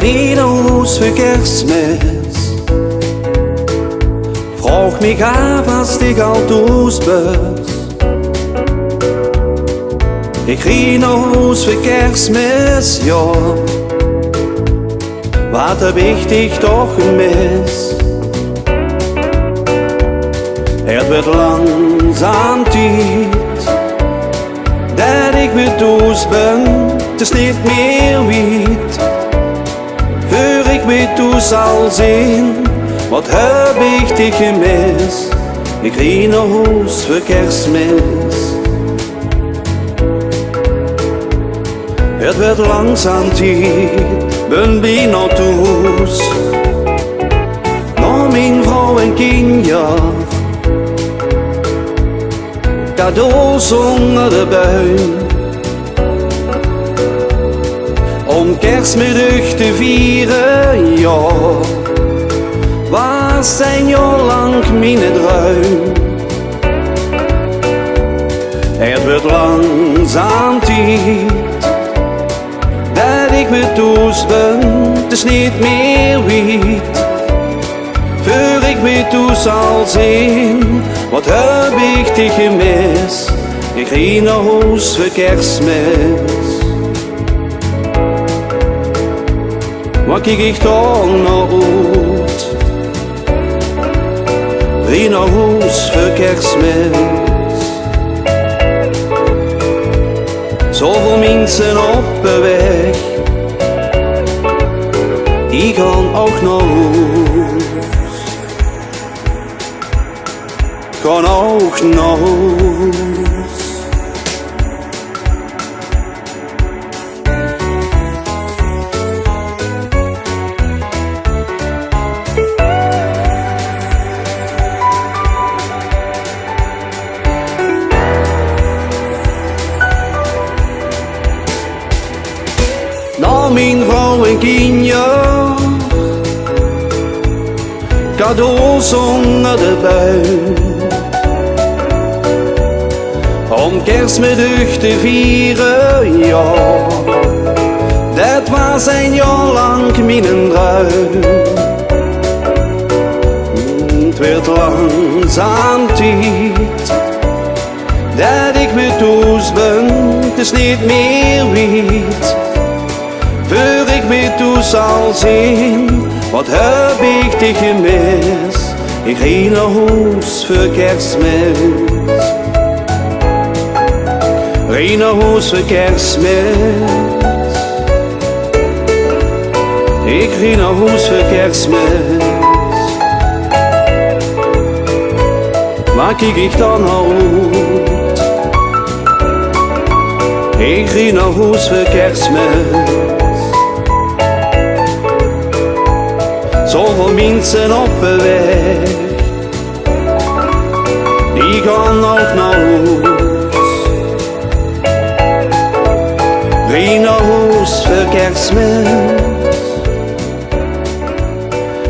Berlinerhuis für Kerstmis. Frag mich an, was dich alt aus bist. Ich krieg noch Haus für Kerstmis, ja. Wat hab ich dich doch gemisst? Wird langsam Zeit, dat ich mit uns bin, das nicht mehr weit. Für ich mit uns all sehen, wat hab ich dich gemisst? Ich krieg noch Haus für Kerstmis. Wird langsam Zeit, bin ich noch zu Haus. Noch mein Frau und Kinder, cadeaus onder de buim. Om Kerstmiddag te vieren, ja, was een jaar lang mijn droom. Het wordt langzaam tijd, dat ik met thuis ben, het is niet meer wit. Voor ik met thuis zal zien, wat heb ik dich gemisst? Ik ging naar huis voor Kerstmis. Wat kijk ik dan naar uit? Ging naar huis voor Kerstmis. Zoveel mensen op de weg, die gaan ook naar huis. Kan ook naar huis. Nou, mijn vrouw en kinderen, cadeaus onder de buim. Om Kerstmiddag te vieren, ja, dat was een jaar lang mijn droom. Het werd langzaam tijd, dat ik met thuis ben, het is niet meer wit. Voor ik met thuis zal zien, wat heb ik dich gemisst? Ik ging naar huis voor Kerstmis. Ging naar huis voor Kerstmis. Ik ging naar huis voor Kerstmis. Waar kijk ik dan uit? Ik ging naar huis voor Kerstmis. Zoveel mensen op de weg, die gaan ook naar huis. Ging naar huis voor Kerstmis.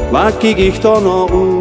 Waar kijk ik dan naar uit?